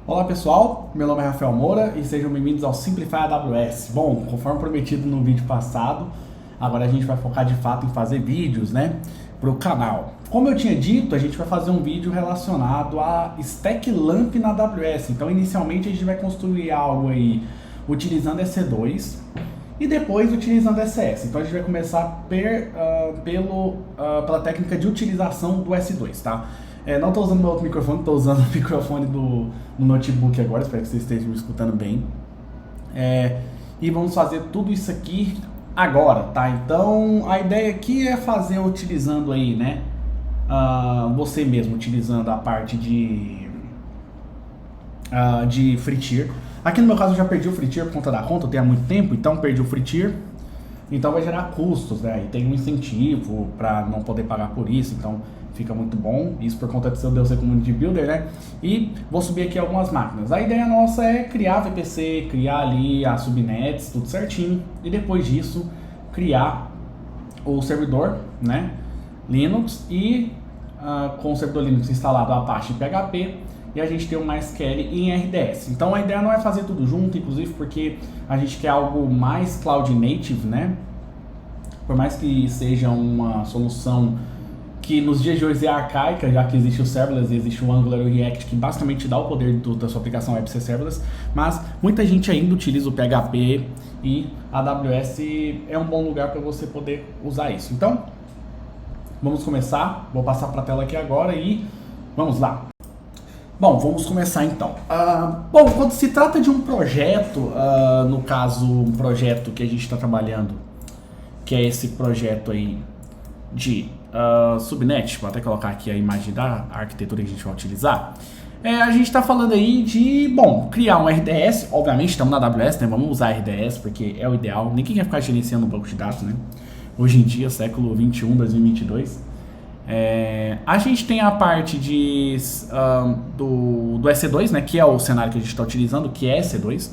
Olá pessoal, meu nome é Rafael Moura e sejam bem-vindos ao Simplify AWS. Bom, conforme prometido no vídeo passado, agora a gente vai focar de fato em fazer vídeos, né, para o canal. Como eu tinha dito, a gente vai fazer um vídeo relacionado a Stack Lamp na AWS. Então, inicialmente a gente vai construir algo aí utilizando EC2 e depois utilizando ECS. Então a gente vai começar pela técnica de utilização do S2, tá? Não estou usando meu outro microfone, estou usando o microfone do notebook agora, espero que vocês estejam me escutando bem. E vamos fazer tudo isso aqui agora, tá? Então a ideia aqui é fazer utilizando aí, né? Você mesmo utilizando a parte de free tier. Aqui no meu caso eu já perdi o free tier por conta da conta, eu tenho há muito tempo, então perdi o free tier. Então vai gerar custos, né? E tem um incentivo para não poder pagar por isso, então fica muito bom. Isso por conta de ser o Community Builder, né? E vou subir aqui algumas máquinas. A ideia nossa é criar VPC, criar ali as subnets, tudo certinho. E depois disso, criar o servidor, né? Linux e com o servidor Linux instalado Apache e PHP. E a gente tem um MySQL em RDS. Então a ideia não é fazer tudo junto, inclusive porque a gente quer algo mais cloud native, né? Por mais que seja uma solução que nos dias de hoje é arcaica, já que existe o serverless e existe o Angular e o React, que basicamente dá o poder da sua aplicação web ser serverless, mas muita gente ainda utiliza o PHP e a AWS é um bom lugar para você poder usar isso. Então, vamos começar. Vou passar para a tela aqui agora e vamos lá. Bom, vamos começar então. Bom, quando se trata de um projeto, no caso, um projeto que a gente está trabalhando, que é esse projeto aí de subnet, vou até colocar aqui a imagem da arquitetura que a gente vai utilizar. A gente está falando aí de, bom, criar um RDS, obviamente estamos na AWS, né? Vamos usar RDS porque é o ideal, ninguém quer ficar gerenciando um banco de dados, né? Hoje em dia, século 21, 2022. A gente tem a parte do EC2, né, que é o cenário que a gente está utilizando, que é EC2,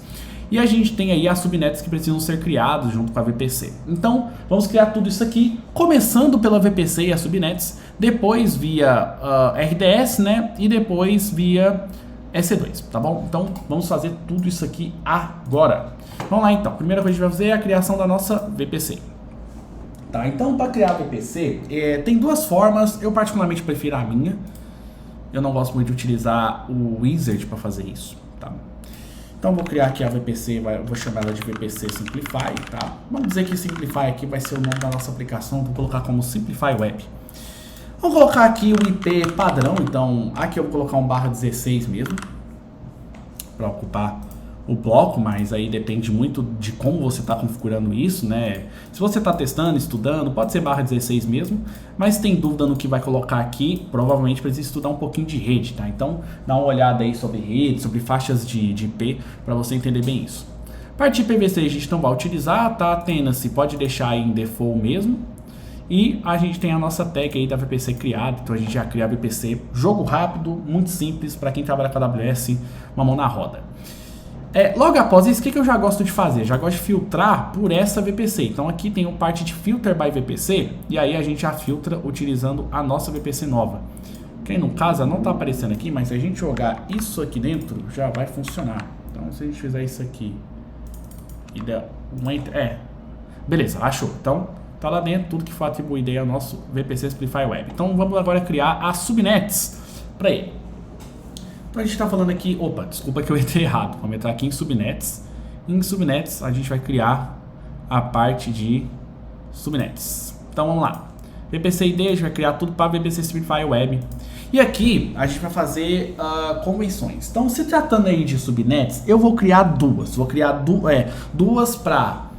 e a gente tem aí as subnets que precisam ser criadas junto com a VPC. Então, vamos criar tudo isso aqui, começando pela VPC e as subnets, depois via RDS, né, e depois via EC2, tá bom? Então, vamos fazer tudo isso aqui agora. Vamos lá então, a primeira coisa que a gente vai fazer é a criação da nossa VPC. Tá, então para criar VPC, tem duas formas, eu particularmente prefiro a minha. Eu não gosto muito de utilizar o Wizard para fazer isso, tá? Então vou criar aqui a VPC, vou chamar ela de VPC Simplify, tá? Vamos dizer que Simplify aqui vai ser o nome da nossa aplicação, vou colocar como Simplify Web. Vou colocar aqui o IP padrão, então aqui eu vou colocar um /16 mesmo, para ocupar o bloco, mas aí depende muito de como você está configurando isso, né? Se você está testando, estudando, pode ser /16 mesmo, mas tem dúvida no que vai colocar aqui, provavelmente precisa estudar um pouquinho de rede, tá? Então dá uma olhada aí sobre rede, sobre faixas de IP, para você entender bem isso. Parte de PVC a gente não vai utilizar, tá? Tenancy pode deixar aí em default mesmo. E a gente tem a nossa tag aí da VPC criada, então a gente já cria a VPC, jogo rápido, muito simples, para quem trabalha com a AWS, uma mão na roda. Logo após isso, o que eu já gosto de fazer? Já gosto de filtrar por essa VPC. Então aqui tem a parte de Filter by VPC, e aí a gente já filtra utilizando a nossa VPC nova. Que no caso não está aparecendo aqui, mas se a gente jogar isso aqui dentro, já vai funcionar. Então se a gente fizer isso aqui e der beleza, achou. Então tá lá dentro tudo que for atribuído aí ao nosso VPC Simplify Web. Então vamos agora criar as subnets para ele. Então a gente está falando aqui, desculpa que eu entrei errado, vamos entrar aqui em subnets. Em subnets a gente vai criar a parte de subnets. Então vamos lá, VPC ID, a gente vai criar tudo para VPC Simplify Web. E aqui a gente vai fazer convenções. Então se tratando aí de subnets, eu vou criar duas. Vou criar duas para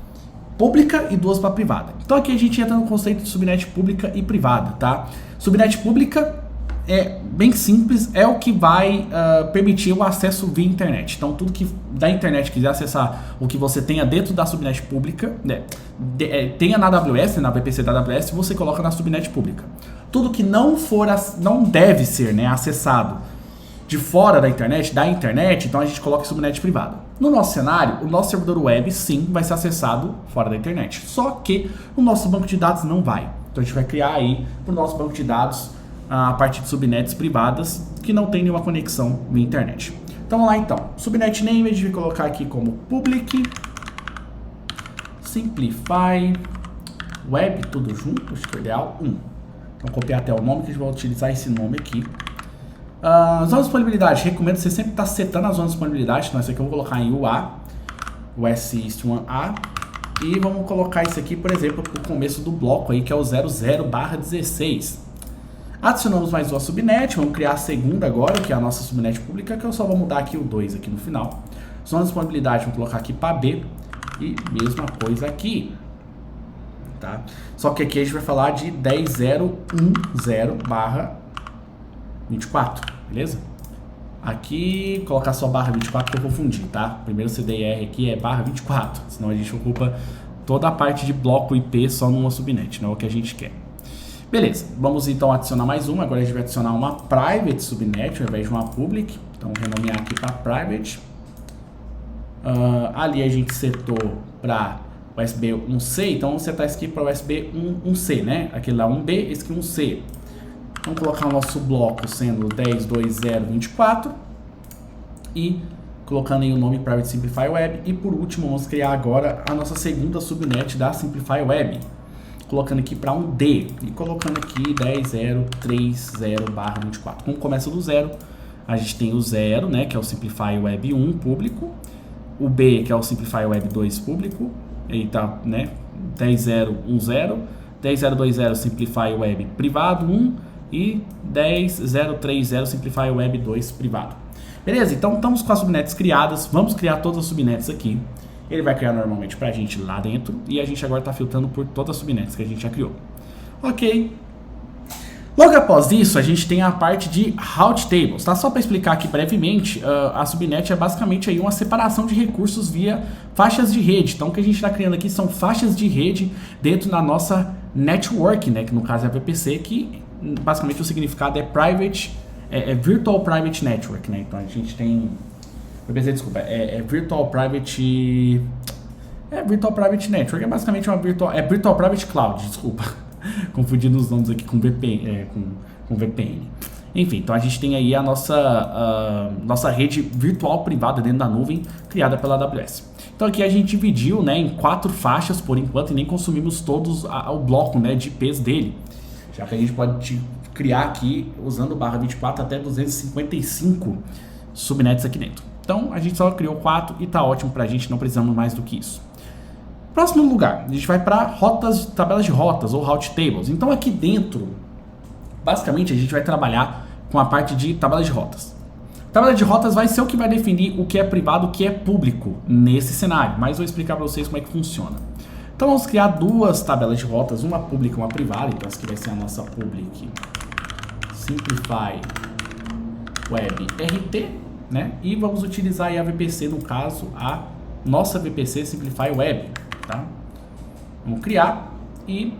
pública e duas para privada. Então aqui a gente entra no conceito de subnet pública e privada, tá? Subnet pública é bem simples, é o que vai permitir o acesso via internet. Então tudo que da internet quiser acessar o que você tenha dentro da subnet pública, né, tenha na AWS, na VPC da AWS, você coloca na subnet pública. Tudo que não deve ser, né, acessado de fora da internet, então a gente coloca em subnet privada. No nosso cenário, o nosso servidor web sim vai ser acessado fora da internet, só que o nosso banco de dados não vai. Então a gente vai criar aí para o nosso banco de dados a partir de subnets privadas que não tem nenhuma conexão via internet. Então vamos lá então. Subnet name a gente vai colocar aqui como public simplify web, tudo junto, acho que é o ideal, 1. Então copiar até o nome, que a gente vai utilizar esse nome aqui. Zona de disponibilidade, recomendo você sempre estar setando a zona de disponibilidade. Então esse aqui eu vou colocar em UA, US1A. E vamos colocar isso aqui, por exemplo, para o começo do bloco aí, que é o 00/16. Adicionamos mais uma subnet, vamos criar a segunda agora, que é a nossa subnet pública, que eu só vou mudar aqui o 2 aqui no final. Zona de disponibilidade, vamos colocar aqui para B. E mesma coisa aqui. Tá? Só que aqui a gente vai falar de 10.0.10/24, beleza? Aqui, colocar só /24 que eu confundi, tá? Primeiro CDR aqui é /24, senão a gente ocupa toda a parte de bloco IP só numa subnet, não é o que a gente quer. Beleza, vamos então adicionar mais uma. Agora a gente vai adicionar uma private subnet ao invés de uma public. Então, renomear aqui para private. Ali a gente setou para USB 1C, então vamos setar isso aqui para USB 1C, né? Aquele lá 1B, esse aqui 1C. Vamos colocar o nosso bloco sendo 10.2.0.24 e colocando aí o nome Private Simplify Web. E por último, vamos criar agora a nossa segunda subnet da Simplify Web, colocando aqui para um D e colocando aqui 10.0.30/24. Como começa do 0, a gente tem o 0, né, que é o Simplify Web 1 público, o B, que é o Simplify Web 2 público, aí tá, né, 10.0.10, 10.0.20 Simplify Web privado 1 e 10.0.30 Simplify Web 2 privado. Beleza? Então estamos com as subnets criadas, vamos criar todas as subnets aqui. Ele vai criar normalmente pra gente lá dentro e a gente agora está filtrando por todas as subnets que a gente já criou. Ok. Logo após isso, a gente tem a parte de route tables, tá? Só para explicar aqui brevemente, a subnet é basicamente aí uma separação de recursos via faixas de rede. Então o que a gente está criando aqui são faixas de rede dentro da nossa network, né? Que no caso é a VPC, que basicamente o significado é private, Virtual Private Network, né? Então a gente tem, VPC, Virtual Private, Virtual Private Network, é basicamente uma Virtual Private Cloud, desculpa, confundindo os nomes aqui com VPN, com VPN. Enfim, então a gente tem aí a nossa rede virtual privada dentro da nuvem, criada pela AWS. Então aqui a gente dividiu, né, em 4 faixas por enquanto e nem consumimos todos o bloco, né, de IPs dele. Já que a gente pode criar aqui, usando o /24, até 255 subnets aqui dentro. Então, a gente só criou 4 e tá ótimo pra gente, não precisamos mais do que isso. Próximo lugar, a gente vai para rotas, tabelas de rotas ou route tables. Então, aqui dentro, basicamente, a gente vai trabalhar com a parte de tabela de rotas. Tabela de rotas vai ser o que vai definir o que é privado e o que é público nesse cenário, mas vou explicar para vocês como é que funciona. Então vamos criar 2 tabelas de rotas, uma pública e uma privada. Então essa aqui vai ser a nossa public Simplify Web RT, né? E vamos utilizar aí a VPC, no caso, a nossa VPC Simplify Web, tá? Vamos criar e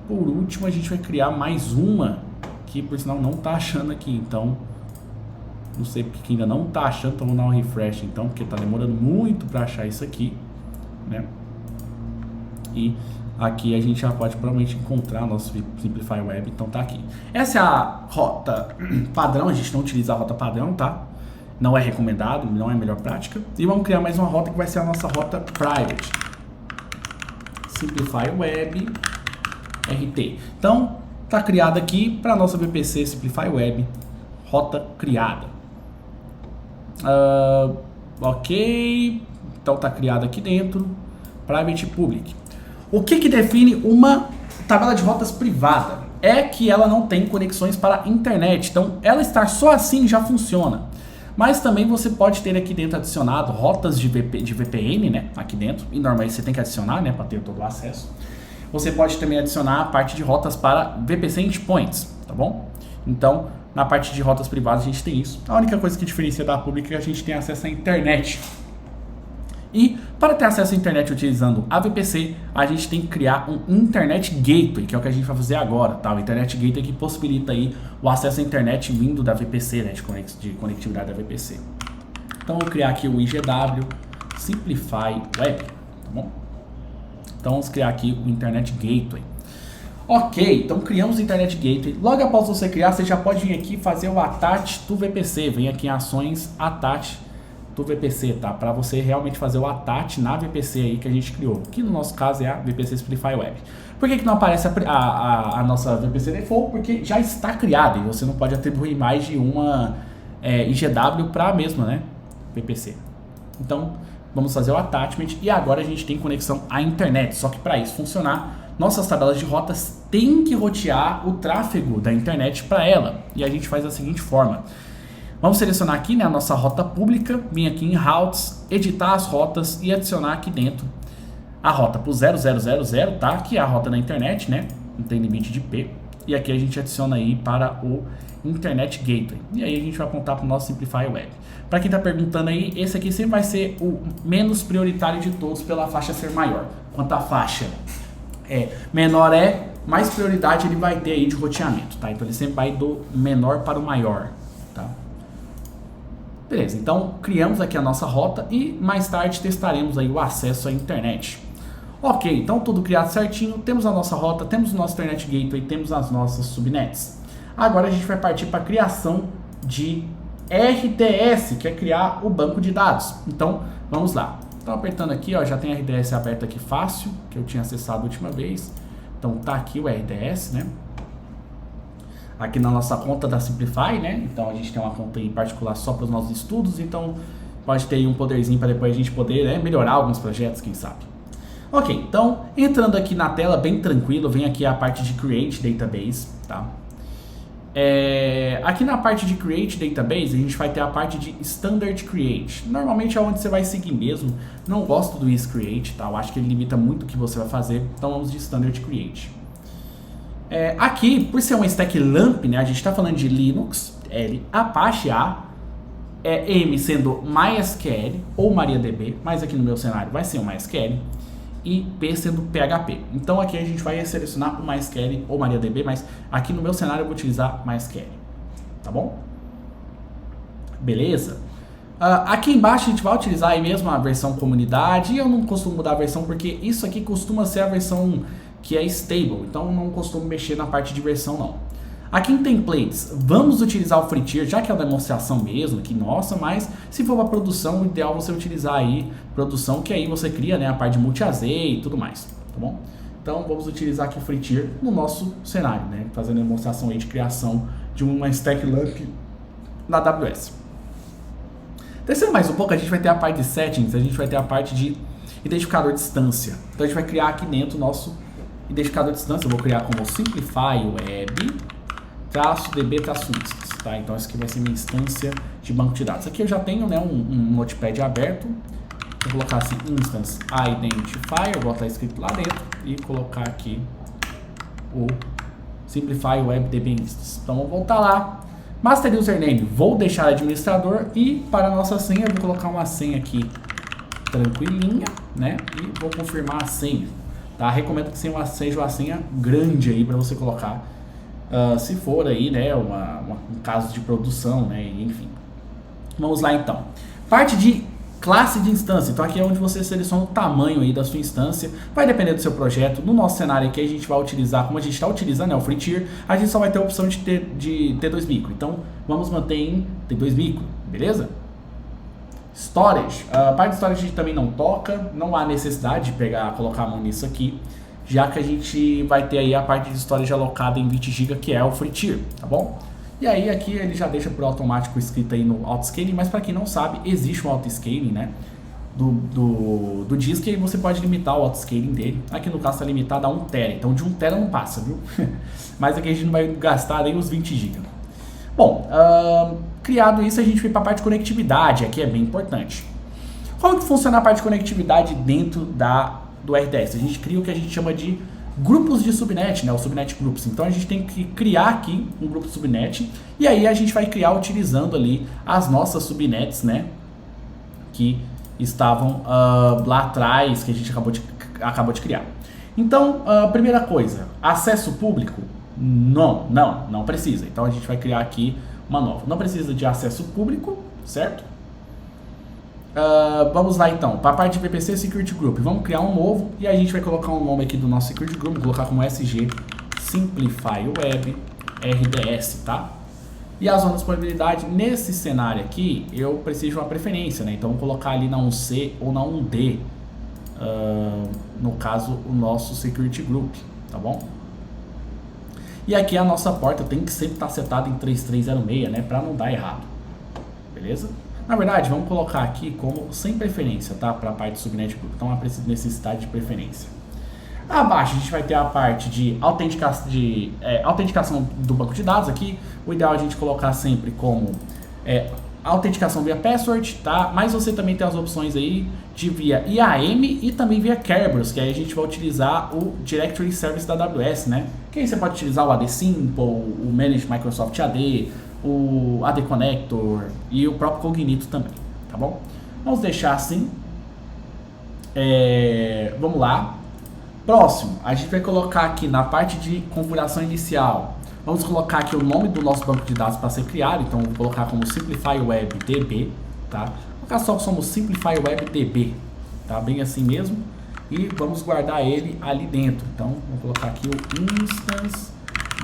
por último a gente vai criar mais uma que por sinal não tá achando aqui, então não sei porque ainda não tá achando, então vamos dar um refresh então, porque tá demorando muito para achar isso aqui, né? E aqui a gente já pode provavelmente encontrar nosso Simplify Web, então tá aqui. Essa é a rota padrão, a gente não utiliza a rota padrão, tá? Não é recomendado, não é a melhor prática. E vamos criar mais uma rota que vai ser a nossa rota private. Simplify Web RT. Então, tá criada aqui para nossa VPC Simplify Web, rota criada. Ok, então tá criada aqui dentro, private e public. O que define uma tabela de rotas privada? É que ela não tem conexões para a internet, então ela estar só assim já funciona. Mas também você pode ter aqui dentro adicionado rotas de VPN, né, aqui dentro, e normalmente você tem que adicionar, né, para ter todo o acesso. Você pode também adicionar a parte de rotas para VPC endpoints, tá bom? Então, na parte de rotas privadas a gente tem isso. A única coisa que diferencia da pública é que a gente tem acesso à internet. E para ter acesso à internet utilizando a VPC, a gente tem que criar um Internet Gateway, que é o que a gente vai fazer agora, tá? O Internet Gateway que possibilita aí o acesso à internet vindo da VPC, né? De conectividade da VPC. Então, eu vou criar aqui o IGW Simplify Web, tá bom? Então, vamos criar aqui o Internet Gateway. Ok, então criamos o Internet Gateway. Logo após você criar, você já pode vir aqui fazer o attach do VPC. Vem aqui em ações, attach do VPC, tá? Para você realmente fazer o attach na VPC aí que a gente criou. Que no nosso caso é a VPC Simplify Web. Por que não aparece a nossa VPC Default? Porque já está criada e você não pode atribuir mais de uma IGW para a mesma, né? VPC. Então, vamos fazer o attachment e agora a gente tem conexão à internet. Só que para isso funcionar, nossas tabelas de rotas têm que rotear o tráfego da internet para ela. E a gente faz da seguinte forma. Vamos selecionar aqui, né, a nossa rota pública, vir aqui em Routes, editar as rotas e adicionar aqui dentro a rota para o 0000, tá? Que é a rota da internet, né? Não tem limite de IP. E aqui a gente adiciona aí para o Internet Gateway. E aí a gente vai apontar para o nosso Simplify Web. Para quem está perguntando aí, esse aqui sempre vai ser o menos prioritário de todos pela faixa ser maior. Quanto a faixa menor mais prioridade ele vai ter aí de roteamento, tá? Então ele sempre vai do menor para o maior, tá? Beleza, então criamos aqui a nossa rota e mais tarde testaremos aí o acesso à internet. Ok, então tudo criado certinho, temos a nossa rota, temos o nosso Internet Gateway, temos as nossas subnets. Agora a gente vai partir para a criação de RDS, que é criar o banco de dados. Então, vamos lá. Então, apertando aqui, ó, já tem RDS aberto aqui fácil, que eu tinha acessado a última vez. Então, tá aqui o RDS, né? Aqui na nossa conta da Simplify, né? Então, a gente tem uma conta em particular só para os nossos estudos, então pode ter aí um poderzinho para depois a gente poder, né, melhorar alguns projetos, quem sabe. Ok, então, entrando aqui na tela, bem tranquilo, vem aqui a parte de Create Database, tá? Aqui na parte de Create Database, a gente vai ter a parte de Standard Create. Normalmente é onde você vai seguir mesmo. Não gosto do isCreate, tá? Eu acho que ele limita muito o que você vai fazer. Então vamos de Standard Create. Aqui, por ser uma stack LAMP, né? A gente está falando de Linux, L, Apache A, M sendo MySQL ou MariaDB, mas aqui no meu cenário vai ser o MySQL. E P sendo PHP. Então aqui a gente vai selecionar o MySQL ou MariaDB, mas aqui no meu cenário eu vou utilizar MySQL, tá bom? Beleza? Aqui embaixo a gente vai utilizar aí mesmo a versão comunidade, e eu não costumo mudar a versão porque isso aqui costuma ser a versão que é stable, então eu não costumo mexer na parte de versão não. Aqui em Templates, vamos utilizar o Free Tier, já que é uma demonstração mesmo, que nossa, mas se for para produção, o ideal é você utilizar aí produção, que aí você cria, né, a parte de multi-AZ e tudo mais, tá bom? Então vamos utilizar aqui o Free Tier no nosso cenário, né, fazendo a demonstração aí de criação de uma stack LAMP na AWS. Descendo mais um pouco, a gente vai ter a parte de Settings, a gente vai ter a parte de identificador de instância. Então a gente vai criar aqui dentro o nosso identificador de instância, eu vou criar como Simplify Web -db-instance, tá? Então essa aqui vai ser minha instância de banco de dados. Aqui eu já tenho, né, um notepad aberto. Vou colocar assim, instance identifier, vou botar escrito lá dentro e colocar aqui o Simplify Web DB Instance. Então vou voltar lá, master username, vou deixar administrador e para a nossa senha eu vou colocar uma senha aqui tranquilinha, né? E vou confirmar a senha, tá? Recomendo que seja uma senha grande aí para você colocar. Se for aí, né, um caso de produção, né, enfim. Vamos lá então. Parte de classe de instância. Então aqui é onde você seleciona o tamanho aí da sua instância. Vai depender do seu projeto. No nosso cenário aqui a gente vai utilizar, como a gente está utilizando, né, o Free Tier, a gente só vai ter a opção de T2 micro. Então vamos manter em T2 micro, beleza? Storage. A parte de storage a gente também não toca. Não há necessidade de colocar a mão nisso aqui, já que a gente vai ter aí a parte de storage alocada em 20 GB, que é o Free Tier, tá bom? E aí aqui ele já deixa por automático escrito aí no Autoscaling, mas para quem não sabe, existe um Autoscaling, né, do disk, e aí você pode limitar o Autoscaling dele. Aqui no caso está limitado a 1 TB, então de 1 TB não passa, viu? Mas aqui a gente não vai gastar nem os 20 GB. Bom, criado isso, a gente vai para a parte de conectividade, aqui é bem importante. Como que funciona a parte de conectividade dentro do RDS? A gente cria o que a gente chama de grupos de subnet, né? O subnet groups. Então a gente tem que criar aqui um grupo de subnet e aí a gente vai criar utilizando ali as nossas subnets, né? Que estavam lá atrás, que a gente acabou de criar. Então, primeira coisa, acesso público? Não precisa. Então a gente vai criar aqui uma nova. Não precisa de acesso público, certo? Vamos lá então, para a parte de VPC Security Group, vamos criar um novo e a gente vai colocar um nome aqui do nosso Security Group, vou colocar como SG Simplify Web RDS, tá? E a zona de disponibilidade, nesse cenário aqui, eu preciso de uma preferência, né? Então, vou colocar ali na 1C ou na 1D, no caso, o nosso Security Group, tá bom? E aqui a nossa porta tem que sempre estar setada em 3306, né? Para não dar errado, beleza? Na verdade, vamos colocar aqui como sem preferência, tá? Para a parte do Subnet Group, então há necessidade de preferência. Abaixo a gente vai ter a parte de autenticação do banco de dados aqui. O ideal é a gente colocar sempre como autenticação via password, tá? Mas você também tem as opções aí de via IAM e também via Kerberos, que aí a gente vai utilizar o Directory Service da AWS, né? Que aí você pode utilizar o AD Simple, o Managed Microsoft AD, o AD Connector e o próprio Cognito também, tá bom? Vamos deixar assim. Vamos lá. Próximo, a gente vai colocar aqui na parte de configuração inicial, vamos colocar aqui o nome do nosso banco de dados para ser criado, então vou colocar como Simplify Web DB, tá? Vou colocar só como Simplify Web DB, tá? Bem assim mesmo, e vamos guardar ele ali dentro, então vou colocar aqui o Instance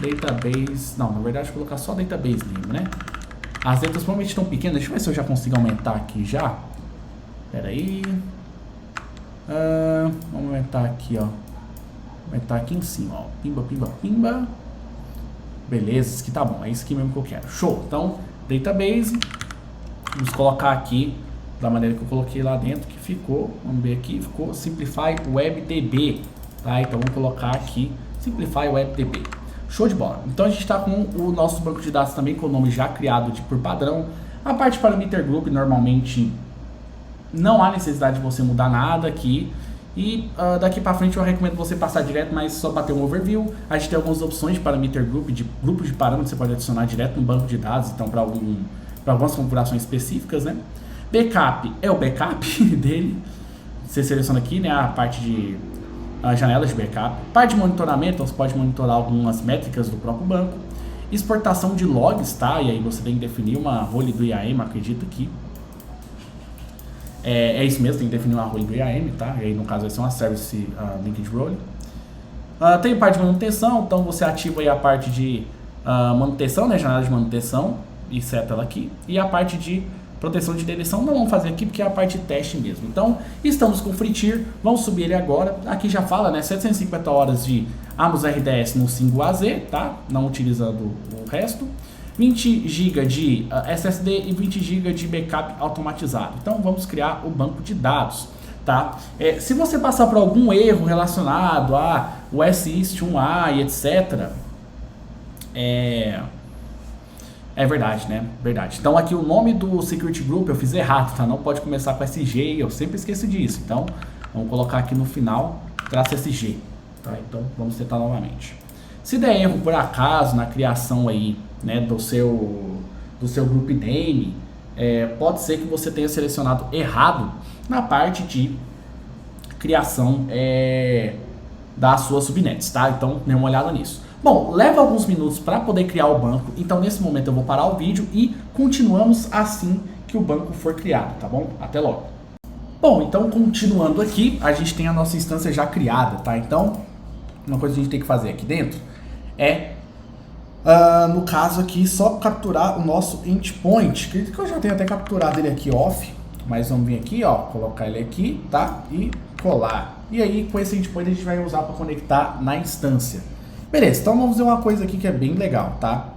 Database, não, na verdade vou colocar só Database mesmo, né? As letras provavelmente estão pequenas, deixa eu ver se eu já consigo aumentar aqui já, pera aí, vamos aumentar aqui, ó. Vai estar aqui em cima, ó. Pimba, pimba, pimba. Beleza, isso aqui tá bom. É isso aqui mesmo que eu quero. Show. Então, database. Vamos colocar aqui da maneira que eu coloquei lá dentro, que ficou. Vamos ver aqui. Ficou Simplify WebDB. Tá? Então, vamos colocar aqui Simplify WebDB. Show de bola. Então, a gente está com o nosso banco de dados também, com o nome já criado por padrão. A parte de Parameter Group, normalmente, não há necessidade de você mudar nada aqui. E daqui para frente eu recomendo você passar direto, mas só para ter um overview. A gente tem algumas opções de Parameter Group, de grupos de parâmetros que você pode adicionar direto no banco de dados, então para algumas configurações específicas, né? Backup é o backup dele. Você seleciona aqui, né, a parte de janelas de backup. Parte de monitoramento, então você pode monitorar algumas métricas do próprio banco. Exportação de logs, tá? E aí você tem que definir uma role do IAM, acredito que. É isso mesmo, tem que definir uma role do IAM, tá? E aí no caso vai ser uma Service Linked Role. Tem parte de manutenção, então você ativa aí a parte de manutenção, né? Janela de manutenção, e seta ela aqui. E a parte de proteção de deleção não vamos fazer aqui porque é a parte de teste mesmo. Então, estamos com o FreeTier, vamos subir ele agora. Aqui já fala, né? 750 horas de Amos RDS no single AZ, tá? Não utilizando o resto. 20 GB de SSD e 20 GB de backup automatizado. Então vamos criar o banco de dados, tá? Se você passar por algum erro relacionado a o SIST1A e etc, é verdade, né? Verdade. Então aqui o nome do Security Group eu fiz errado, tá? Não pode começar com SG, eu sempre esqueço disso. Então vamos colocar aqui no final -SG, tá? Então vamos tentar novamente. Se der erro por acaso na criação aí, né, do seu group name, pode ser que você tenha selecionado errado na parte de criação das suas subnets, tá? Então, dê uma olhada nisso. Bom, leva alguns minutos para poder criar o banco, então nesse momento eu vou parar o vídeo e continuamos assim que o banco for criado, tá bom? Até logo. Bom, então continuando aqui, a gente tem a nossa instância já criada, tá? Então, uma coisa que a gente tem que fazer aqui dentro no caso aqui, só capturar o nosso endpoint. Acredito que eu já tenho até capturado ele aqui off, mas vamos vir aqui, ó, colocar ele aqui, tá? E colar. E aí, com esse endpoint a gente vai usar para conectar na instância. Beleza, então vamos ver uma coisa aqui que é bem legal, tá?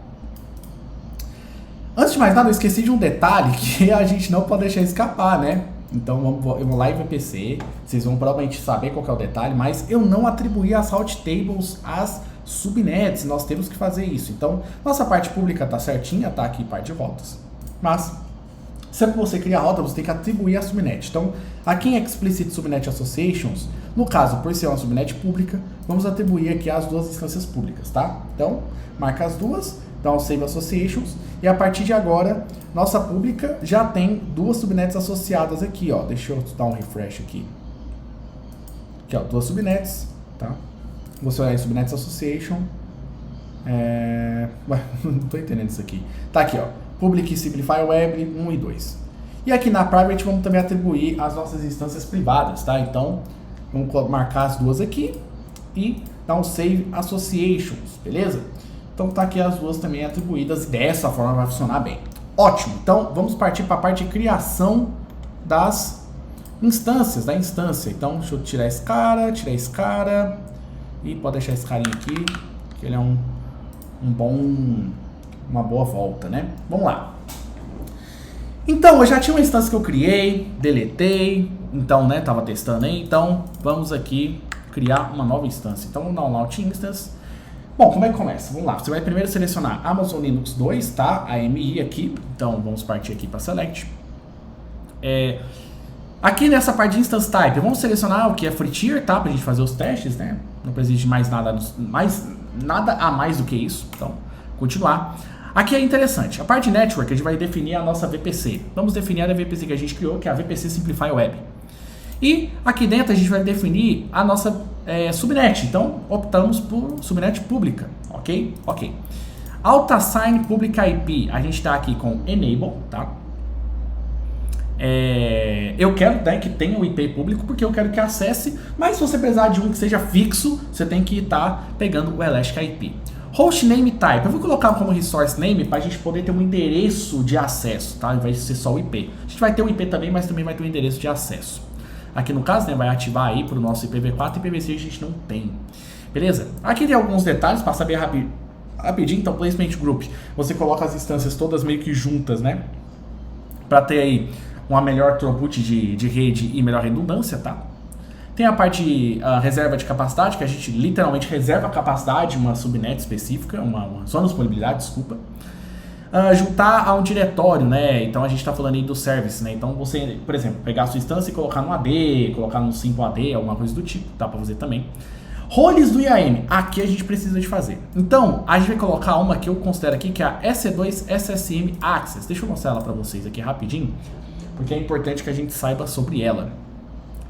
Antes de mais nada, eu esqueci de um detalhe que a gente não pode deixar escapar, né? Então eu vou lá em VPC, vocês vão provavelmente saber qual que é o detalhe, mas eu não atribuí as route tables às subnets, nós temos que fazer isso. Então, nossa parte pública tá certinha, tá aqui parte de rotas. Mas, sempre que você cria a rota, você tem que atribuir a subnet. Então, aqui em Explicit Subnet Associations, no caso, por ser uma subnet pública, vamos atribuir aqui as duas instâncias públicas, tá? Então, marca as duas, dá um Save Associations, e a partir de agora, nossa pública já tem duas subnets associadas aqui, ó. Deixa eu dar um refresh aqui. Aqui, ó, duas subnets, tá? Você olhar em Subnets Association. Não tô entendendo isso aqui. Tá aqui, ó. Public Simplify Web 1 e 2. E aqui na Private vamos também atribuir as nossas instâncias privadas, tá? Então, vamos marcar as duas aqui. E downsave associations, beleza? Então tá aqui as duas também atribuídas, dessa forma vai funcionar bem. Ótimo, então vamos partir para a parte de criação das instâncias, da instância. Então deixa eu tirar esse cara, e pode deixar esse carinha aqui, que ele é uma boa volta, né? Vamos lá. Então, eu já tinha uma instância que eu criei, deletei, então, né, tava testando aí, então vamos aqui criar uma nova instância. Então, vamos dar um launch instance. Bom, como é que começa? Vamos lá, você vai primeiro selecionar Amazon Linux 2, tá? AMI aqui, então vamos partir aqui para Select. Aqui nessa parte de Instance Type, vamos selecionar o que é Free Tier, tá? Pra gente fazer os testes, né? Não precisa de mais nada a mais do que isso, então, continuar. Aqui é interessante, a parte de Network a gente vai definir a nossa VPC. Vamos definir a VPC que a gente criou, que é a VPC Simplify Web. E aqui dentro a gente vai definir a nossa subnet, então optamos por subnet pública, ok? Ok. Auto-assign Public IP, a gente está aqui com Enable, tá? Eu quero, né, que tenha o IP público porque eu quero que acesse, mas se você precisar de um que seja fixo, você tem que estar pegando o Elastic IP. Hostname Type, eu vou colocar como Resource Name para a gente poder ter um endereço de acesso, tá? Ao invés de ser só o IP. A gente vai ter o IP também, mas também vai ter um endereço de acesso. Aqui no caso, né, vai ativar aí para o nosso IPv4 e IPv6 a gente não tem. Beleza? Aqui tem alguns detalhes para saber rapidinho. Então, Placement Group, você coloca as instâncias todas meio que juntas, né? Para ter aí uma melhor throughput de rede e melhor redundância, tá? Tem a parte de reserva de capacidade, que a gente literalmente reserva a capacidade, uma subnet específica, uma zona de disponibilidade, desculpa. Juntar a um diretório, né? Então a gente está falando aí do service, né? Então você, por exemplo, pegar a sua instância e colocar no AD, colocar no 5AD, alguma coisa do tipo, dá para fazer também. Roles do IAM, aqui a gente precisa de fazer. Então, a gente vai colocar uma que eu considero aqui, que é a EC2 SSM Access. Deixa eu mostrar ela para vocês aqui rapidinho, porque é importante que a gente saiba sobre ela.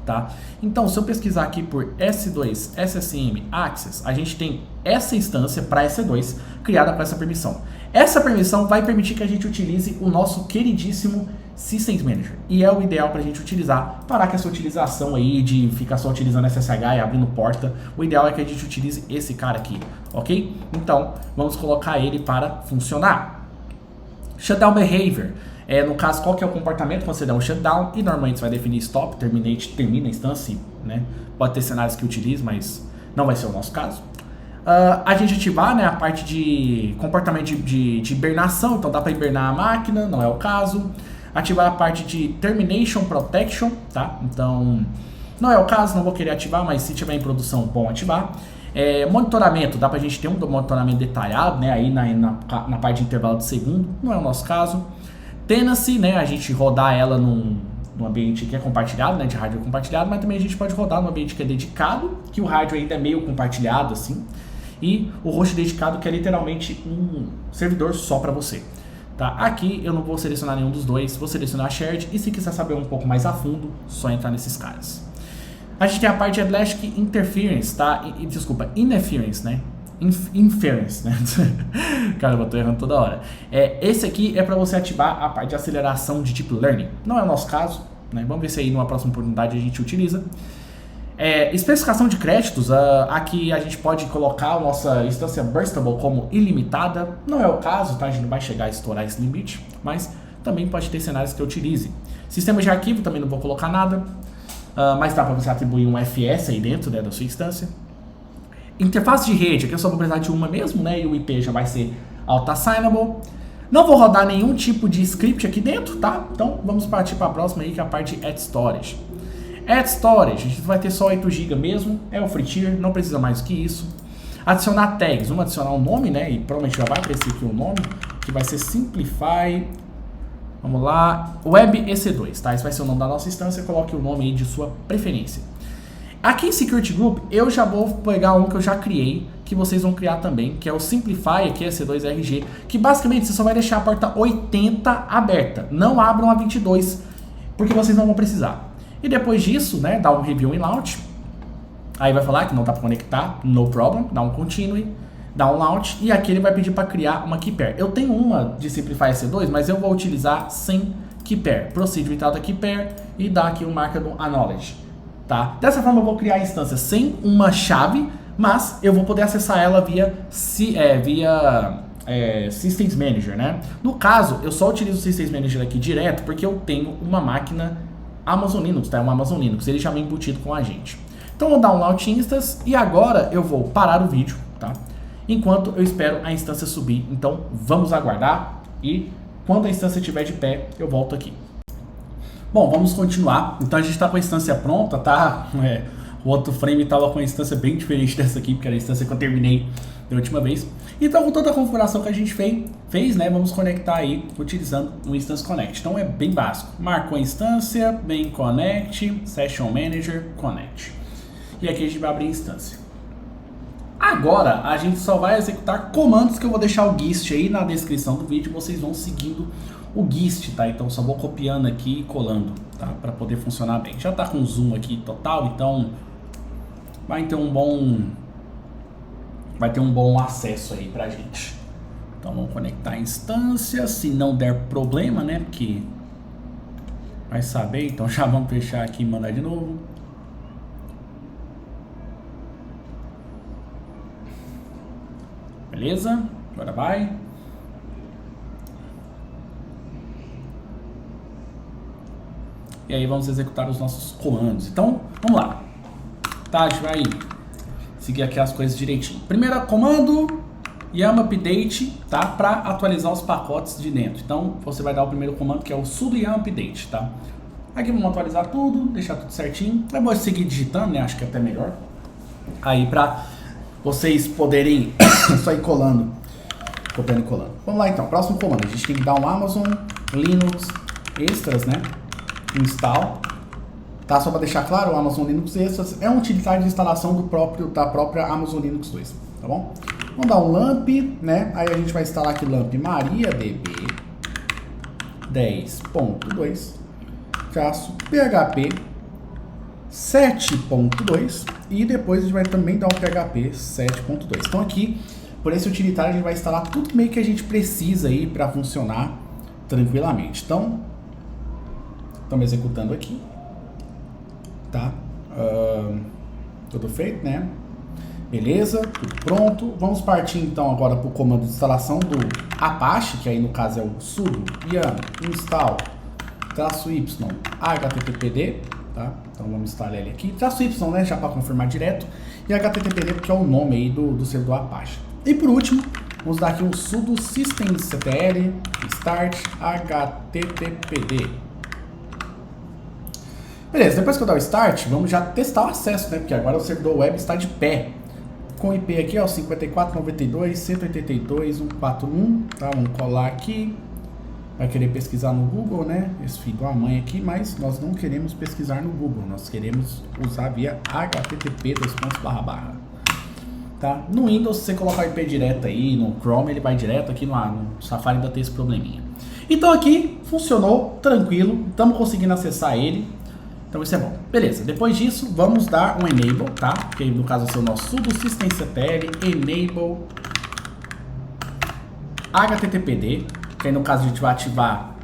Tá? Então, se eu pesquisar aqui por S2 SSM Access, a gente tem essa instância para EC2 criada com essa permissão. Essa permissão vai permitir que a gente utilize o nosso queridíssimo Systems Manager. E é o ideal para a gente utilizar, parar com essa utilização aí de ficar só utilizando SSH e abrindo porta. O ideal é que a gente utilize esse cara aqui, ok? Então, vamos colocar ele para funcionar. Shutdown Behavior. No caso, qual que é o comportamento quando você dá um shutdown, e normalmente você vai definir stop, terminate, termina a instância, né? Pode ter cenários que utilize, mas não vai ser o nosso caso. A gente ativar, né, a parte de comportamento de hibernação, então dá para hibernar a máquina, não é o caso. Ativar a parte de termination protection, tá? Então, não é o caso, não vou querer ativar, mas se tiver em produção, bom ativar. Monitoramento, dá pra gente ter um monitoramento detalhado, né, aí na parte de intervalo de segundo, não é o nosso caso. Tenancy, né, a gente rodar ela num ambiente que é compartilhado, né, de hardware compartilhado, mas também a gente pode rodar num ambiente que é dedicado, que o hardware ainda é meio compartilhado, assim, e o host dedicado que é literalmente um servidor só para você. Tá? Aqui eu não vou selecionar nenhum dos dois, vou selecionar a Shared, e se quiser saber um pouco mais a fundo, só entrar nesses caras. A gente tem a parte de Elastic Interference, tá? Desculpa, Interference, né? Inference, né? Caramba, eu tô errando toda hora. Esse aqui é para você ativar a parte de aceleração de Deep Learning. Não é o nosso caso, né? Vamos ver se aí numa próxima oportunidade a gente utiliza. Especificação de créditos, aqui a gente pode colocar a nossa instância Burstable como ilimitada. Não é o caso, tá? A gente não vai chegar a estourar esse limite, mas também pode ter cenários que eu utilize. Sistema de arquivo, também não vou colocar nada, mas dá para você atribuir um FS aí dentro, né, da sua instância. Interface de rede, aqui eu só vou precisar de uma mesmo, né? E o IP já vai ser auto-assignable. Não vou rodar nenhum tipo de script aqui dentro, tá? Então vamos partir para a próxima aí, que é a parte de Add Storage. Add Storage, a gente vai ter só 8 GB mesmo, é o free tier, não precisa mais do que isso. Adicionar tags, vamos adicionar um nome, né? E provavelmente já vai aparecer aqui o nome, que vai ser Simplify. Vamos lá, Web EC2, tá? Esse vai ser o nome da nossa instância, coloque o nome aí de sua preferência. Aqui em Security Group, eu já vou pegar um que eu já criei, que vocês vão criar também, que é o Simplify, aqui é C2RG, que basicamente você só vai deixar a porta 80 aberta, não abram a 22, porque vocês não vão precisar. E depois disso, né, dá um Review em Launch, aí vai falar que não dá para conectar, no problem, dá um Continue, dá um Launch, e aqui ele vai pedir para criar uma Key Pair. Eu tenho uma de Simplify C2, mas eu vou utilizar sem Key Pair, Proceed without a Key Pair, e dá aqui o marker do Acknowledge. Tá? Dessa forma eu vou criar a instância sem uma chave, mas eu vou poder acessar ela via Systems Manager, né? No caso, eu só utilizo o Systems Manager aqui direto porque eu tenho uma máquina Amazon Linux, tá? Uma Amazon Linux, ele já vem embutido com a gente. Então eu vou dar um Launch Instance e agora eu vou parar o vídeo, tá? Enquanto eu espero a instância subir. Então vamos aguardar e quando a instância estiver de pé, eu volto aqui. Bom, vamos continuar. Então a gente está com a instância pronta, tá? O outro frame estava com a instância bem diferente dessa aqui, porque era a instância que eu terminei da última vez. Então com toda a configuração que a gente fez, né? Vamos conectar aí utilizando o Instance Connect. Então é bem básico. Marcou a instância, vem Connect, Session Manager, Connect. E aqui a gente vai abrir a instância. Agora a gente só vai executar comandos que eu vou deixar o GIST aí na descrição do vídeo. Vocês vão seguindo o GIST, tá? Então só vou copiando aqui e colando, tá? Para poder funcionar bem. Já tá com zoom aqui total, então vai ter um bom acesso aí pra gente. Então vamos conectar a instância, se não der problema, né? Porque vai saber, então já vamos fechar aqui e mandar de novo. Beleza? Agora vai. E aí vamos executar os nossos comandos. Então, vamos lá. Tá, a gente vai seguir aqui as coisas direitinho. Primeiro comando, yum update, tá? Para atualizar os pacotes de dentro. Então, você vai dar o primeiro comando que é o sudo yum update, tá? Aqui vamos atualizar tudo, deixar tudo certinho. É bom seguir digitando, né? Acho que é até melhor. Aí para vocês poderem só ir colando, copiando e colando. Vamos lá então, próximo comando. A gente tem que dar um Amazon Linux Extras, né? Install, tá? Só para deixar claro, o Amazon Linux Extras é um utilitário de instalação da própria Amazon Linux 2, tá bom? Vamos dar um LAMP, né? Aí a gente vai instalar aqui LAMP MariaDB 10.2 PHP 7.2 e depois a gente vai também dar um PHP 7.2. Então aqui, por esse utilitário, a gente vai instalar tudo meio que a gente precisa aí para funcionar tranquilamente. Então, estamos executando aqui, tá? Tudo feito, né? Beleza, tudo pronto. Vamos partir então agora para o comando de instalação do Apache, que aí no caso é o sudo yum install -y httpd, tá? Então vamos instalar ele aqui, -y, né? Já para confirmar direto, e httpd porque é o nome aí do servidor Apache. E por último, vamos dar aqui um sudo systemctl start httpd. Beleza, depois que eu dar o start, vamos já testar o acesso, né? Porque agora o servidor web está de pé. Com o IP aqui, ó, 54.92.182.141, tá? Vamos colar aqui. Vai querer pesquisar no Google, né? Esse filho da mãe aqui, mas nós não queremos pesquisar no Google. Nós queremos usar via http://. Tá? No Windows, se você colocar o IP direto aí, no Chrome, ele vai direto. Aqui no Safari ainda tem esse probleminha. Então aqui, funcionou, tranquilo. Estamos conseguindo acessar ele. Então isso é bom. Beleza, depois disso, vamos dar um enable, tá? Que no caso vai ser o nosso sudo systemctl enable httpd, que aí no caso a gente vai ativar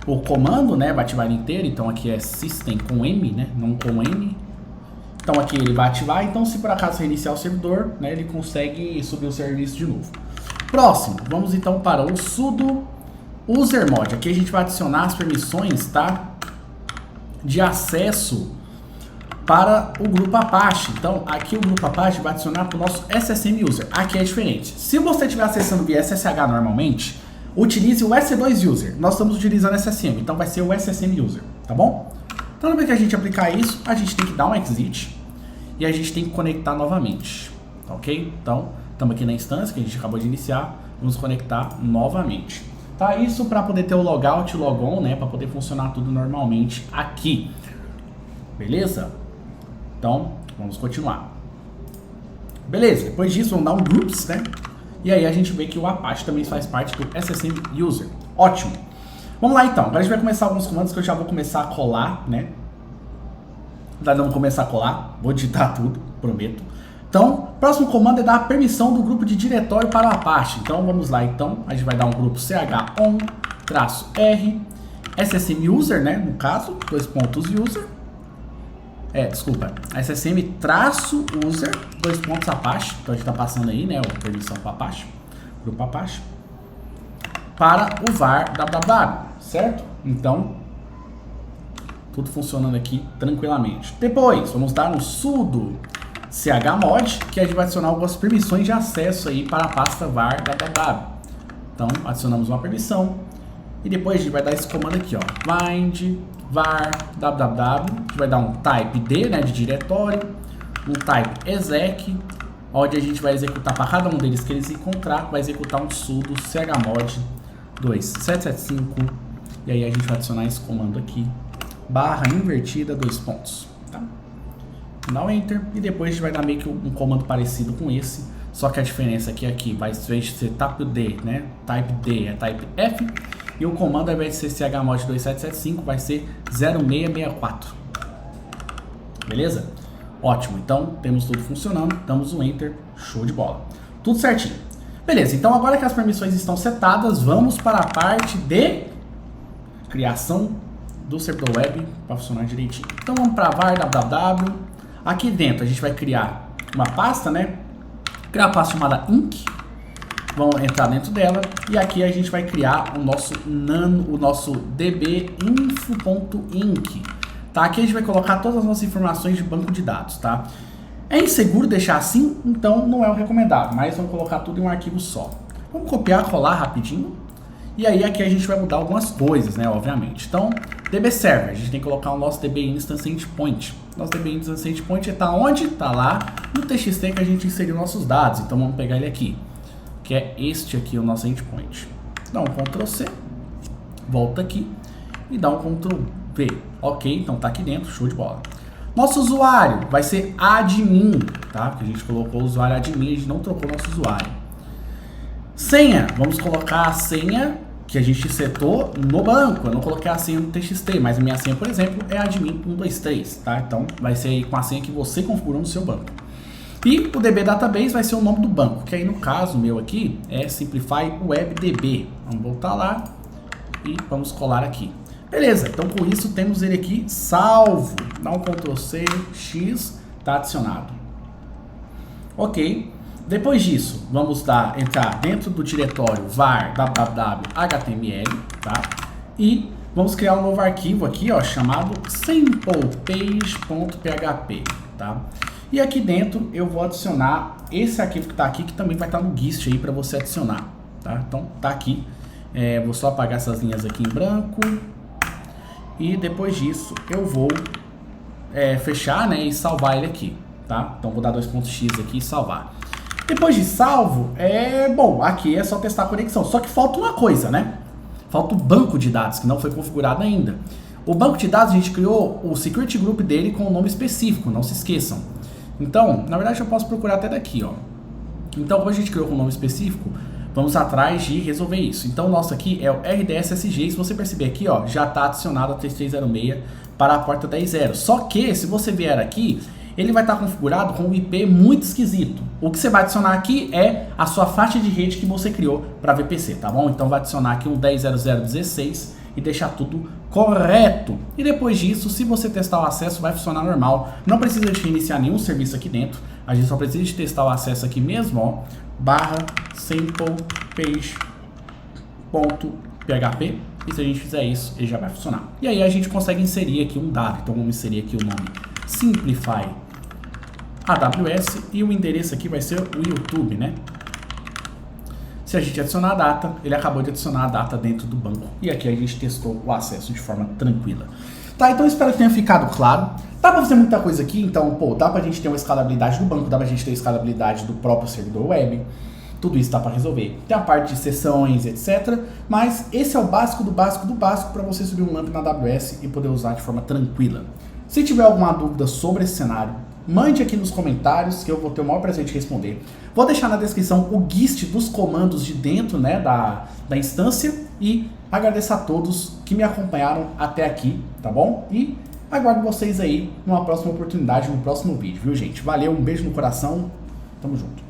o comando, né? Vai ativar ele inteiro, então aqui é system com M, né? Não com N. Então aqui ele vai ativar, então se por acaso reiniciar o servidor, né? Ele consegue subir o serviço de novo. Próximo, vamos então para o sudo usermod. Aqui a gente vai adicionar as permissões, tá? De acesso para o grupo Apache. Então, aqui o grupo Apache vai adicionar para o nosso SSM User. Aqui é diferente. Se você estiver acessando via SSH normalmente, utilize o EC2 User. Nós estamos utilizando SSM, então vai ser o SSM User, tá bom? Então, depois que a gente aplicar isso, a gente tem que dar um exit e a gente tem que conectar novamente, tá ok? Então, estamos aqui na instância que a gente acabou de iniciar, vamos conectar novamente. Tá, isso para poder ter o logout e o logon, né, para poder funcionar tudo normalmente aqui. Beleza? Então, vamos continuar. Beleza, depois disso vamos dar um groups, né? E aí a gente vê que o Apache também faz parte do SSM User. Ótimo. Vamos lá então. Agora a gente vai começar alguns comandos que eu já vou começar a colar, né? Não começar a colar, vou digitar tudo, prometo. Então, o próximo comando é dar a permissão do grupo de diretório para o Apache. Então, vamos lá. Então, a gente vai dar um grupo chon-r, SSM user, né? No caso, 2 pontos user. Desculpa, SSM-user, 2 pontos Apache, então a gente tá passando aí, né, a permissão para Apache, grupo Apache, para o var www, certo? Então, tudo funcionando aqui tranquilamente. Depois, vamos dar um sudo chmod, que a gente vai adicionar algumas permissões de acesso aí para a pasta var www. Então, adicionamos uma permissão e depois a gente vai dar esse comando aqui, ó, find var www, a gente vai dar um type d, né, de diretório, um type exec, onde a gente vai executar para cada um deles que eles encontrar, vai executar um sudo chmod 2775, e aí a gente vai adicionar esse comando aqui, barra invertida 2 pontos, tá? Dá um enter e depois a gente vai dar meio que um comando parecido com esse, só que a diferença aqui vai ser type D, né? Type D é type F, e o comando, ao invés de ser chmod 2775, vai ser 0664. Beleza? Ótimo, então temos tudo funcionando, damos um enter, show de bola. Tudo certinho. Beleza, então agora que as permissões estão setadas, vamos para a parte de criação do servidor web para funcionar direitinho. Então vamos para var www. Aqui dentro a gente vai criar uma pasta, né? Criar uma pasta chamada inc. Vamos entrar dentro dela e aqui a gente vai criar o nosso dbinfo.inc, tá? Aqui a gente vai colocar todas as nossas informações de banco de dados, tá? É inseguro deixar assim, então não é o recomendado, mas vamos colocar tudo em um arquivo só. Vamos copiar, colar rapidinho e aí aqui a gente vai mudar algumas coisas, né? Obviamente. Então, DB Server, a gente tem que colocar o nosso DB Instance Endpoint. Nosso DB Instance Endpoint está onde? Está lá no TXT que a gente inseriu nossos dados, então vamos pegar ele aqui. Que é este aqui, o nosso endpoint. Dá um Ctrl C, volta aqui e dá um Ctrl V. Ok, então tá aqui dentro, show de bola. Nosso usuário vai ser admin, tá? Porque a gente colocou o usuário admin, a gente não trocou nosso usuário. Senha, vamos colocar a senha que a gente setou no banco. Eu não coloquei a senha no TXT, mas a minha senha, por exemplo, é admin123, tá? Então vai ser aí com a senha que você configurou no seu banco. E o DB Database vai ser o nome do banco, que aí no caso meu aqui é Simplify WebDB. Vamos voltar lá e vamos colar aqui. Beleza, então com isso temos ele aqui salvo. Dá um Ctrl C, X, tá adicionado. Ok, depois disso vamos entrar dentro do diretório var www.html, tá? E vamos criar um novo arquivo aqui, ó, chamado samplepage.php, tá? E aqui dentro eu vou adicionar esse arquivo que está aqui, que também vai estar no GIST aí para você adicionar, tá? Então tá aqui, vou só apagar essas linhas aqui em branco e depois disso eu vou fechar, né, e salvar ele aqui, tá? Então vou dar 2 pontos X aqui e salvar. Depois de salvo, bom, aqui é só testar a conexão, só que falta uma coisa, né? Falta o banco de dados que não foi configurado ainda. O banco de dados a gente criou o security group dele com um nome específico, não se esqueçam. Então, na verdade eu posso procurar até daqui, ó. Então, como a gente criou com um nome específico, vamos atrás de resolver isso. Então, o nosso aqui é o RDSSG, e se você perceber aqui, ó, já está adicionado a 3306 para a porta 10.0. Só que, se você vier aqui, ele vai estar configurado com um IP muito esquisito. O que você vai adicionar aqui é a sua faixa de rede que você criou para VPC, tá bom? Então, vai adicionar aqui um 10.00.16 e deixar tudo correto. E depois disso, se você testar o acesso, vai funcionar normal. Não precisa de iniciar nenhum serviço aqui dentro. A gente só precisa de testar o acesso aqui mesmo, ó, /samplepage.php. E se a gente fizer isso, ele já vai funcionar. E aí a gente consegue inserir aqui um dado. Então vamos inserir aqui o nome Simplify AWS e o endereço aqui vai ser o YouTube, né? Se a gente adicionar a data, ele acabou de adicionar a data dentro do banco. E aqui a gente testou o acesso de forma tranquila. Tá, então espero que tenha ficado claro. Dá pra fazer muita coisa aqui, então, pô, dá pra gente ter uma escalabilidade do banco, dá pra gente ter escalabilidade do próprio servidor web. Tudo isso dá pra resolver. Tem a parte de sessões, etc. Mas esse é o básico do básico do básico para você subir um LAMP na AWS e poder usar de forma tranquila. Se tiver alguma dúvida sobre esse cenário, mande aqui nos comentários que eu vou ter o maior prazer de responder. Vou deixar na descrição o GIST dos comandos de dentro, né, da instância e agradeço a todos que me acompanharam até aqui, tá bom? E aguardo vocês aí numa próxima oportunidade, no próximo vídeo, viu, gente? Valeu, um beijo no coração, tamo junto.